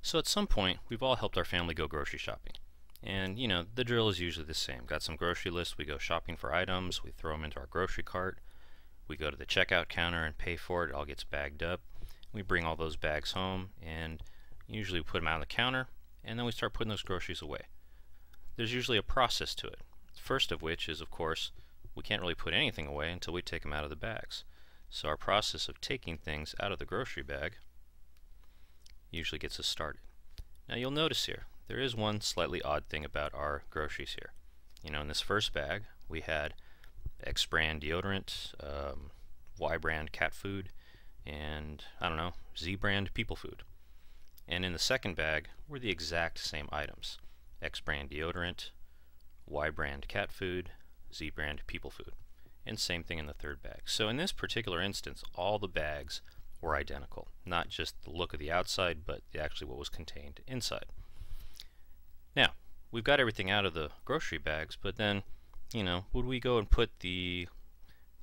So at some point, we've all helped our family go grocery shopping. And, the drill is usually the same. Got some grocery lists, we go shopping for items, we throw them into our grocery cart, we go to the checkout counter and pay for it, it all gets bagged up. We bring all those bags home and usually put them out on the counter, and then we start putting those groceries away. There's usually a process to it. First of which is, of course, we can't really put anything away until we take them out of the bags. So our process of taking things out of the grocery bag usually gets us started. Now you'll notice here, there is one slightly odd thing about our groceries here. In this first bag we had X brand deodorant, Y brand cat food, and I don't know, Z brand people food. And in the second bag were the exact same items. X brand deodorant, Y brand cat food, Z brand people food. And same thing in the third bag. So in this particular instance, all the bags were identical. Not just the look of the outside, but actually what was contained inside. Now, we've got everything out of the grocery bags, but then, would we go and put the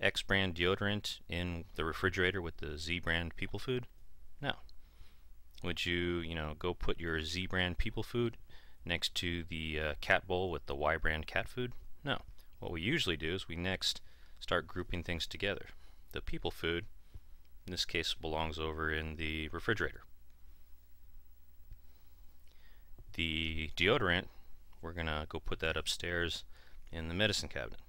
X brand deodorant in the refrigerator with the Z brand people food? No. Would you, go put your Z brand people food next to the cat bowl with the Y brand cat food? No. What we usually do is we next start grouping things together. The people food, in this case, belongs over in the refrigerator. The deodorant, we're going to go put that upstairs in the medicine cabinet.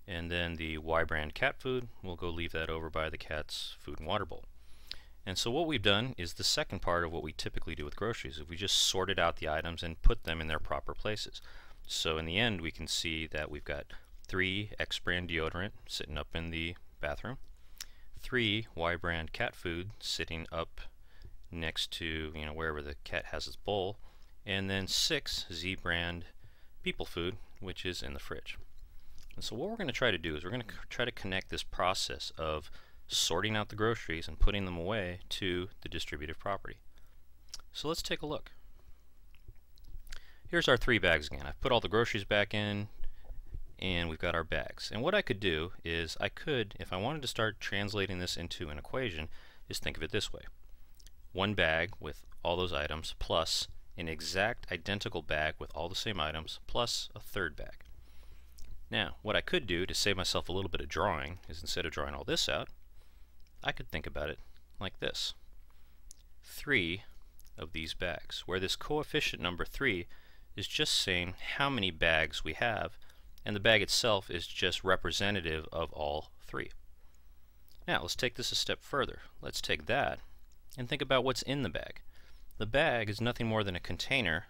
And then the Y brand cat food, we'll go leave that over by the cat's food and water bowl. And so what we've done is the second part of what we typically do with groceries. If we just sorted out the items and put them in their proper places. So in the end we can see that we've got 3 X brand deodorant sitting up in the bathroom, 3 Y brand cat food sitting up next to wherever the cat has its bowl, and then 6 Z brand people food, which is in the fridge. And so what we're going to try to do is we're going to try to connect this process of sorting out the groceries and putting them away to the distributive property. So let's take a look. Here's our 3 bags again. I've put all the groceries back in, and we've got our bags. And what I could do is I could, if I wanted to start translating this into an equation, is think of it this way. One bag with all those items plus an exact identical bag with all the same items plus a third bag. Now, what I could do to save myself a little bit of drawing is instead of drawing all this out, I could think about it like this. 3 of these bags, where this coefficient number 3 is just saying how many bags we have, and the bag itself is just representative of all 3. Now, let's take this a step further. Let's take that and think about what's in the bag. The bag is nothing more than a container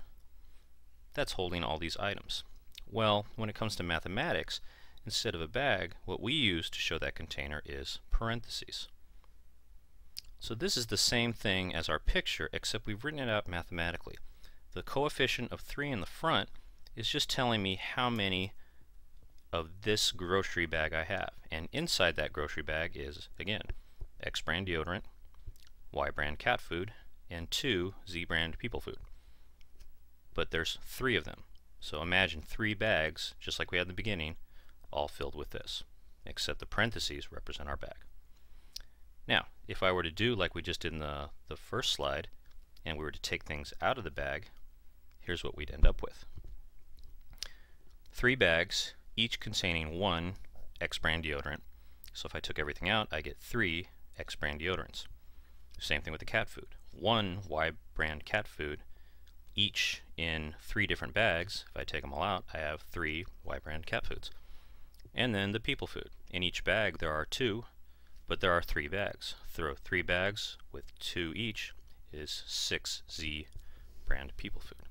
that's holding all these items. Well, when it comes to mathematics, instead of a bag, what we use to show that container is parentheses. So this is the same thing as our picture, except we've written it out mathematically. The coefficient of 3 in the front is just telling me how many of this grocery bag I have. And inside that grocery bag is, again, X brand deodorant, Y brand cat food, and 2 Z brand people food. But there's 3 of them. So imagine 3 bags, just like we had in the beginning, all filled with this, except the parentheses represent our bag. Now, if I were to do like we just did in the first slide, and we were to take things out of the bag, here's what we'd end up with. 3 bags, each containing 1 X brand deodorant. So if I took everything out, I get 3 X brand deodorants. Same thing with the cat food. 1 Y brand cat food, each in 3 different bags. If I take them all out, I have 3 Y brand cat foods. And then the people food. In each bag there are 2, but there are 3 bags. Throw 3 bags with 2 each is 6 Z brand people food.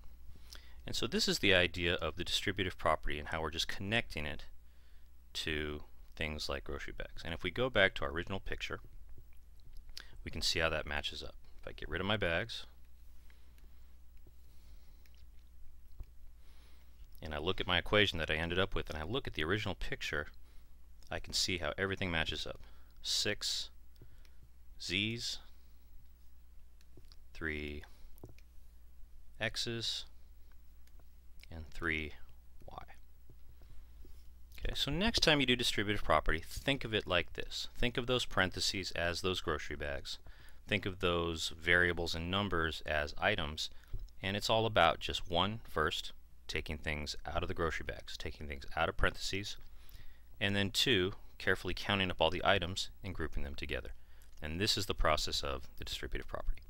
And so this is the idea of the distributive property and how we're just connecting it to things like grocery bags. And if we go back to our original picture, we can see how that matches up. If I get rid of my bags and I look at my equation that I ended up with and I look at the original picture, I can see how everything matches up. 6 Z's, 3 X's, and 3 Y. Okay, so next time you do distributive property, think of it like this. Think of those parentheses as those grocery bags. think of those variables and numbers as items, and it's all about just one, first, taking things out of the grocery bags, taking things out of parentheses, and then two, carefully counting up all the items and grouping them together. And this is the process of the distributive property.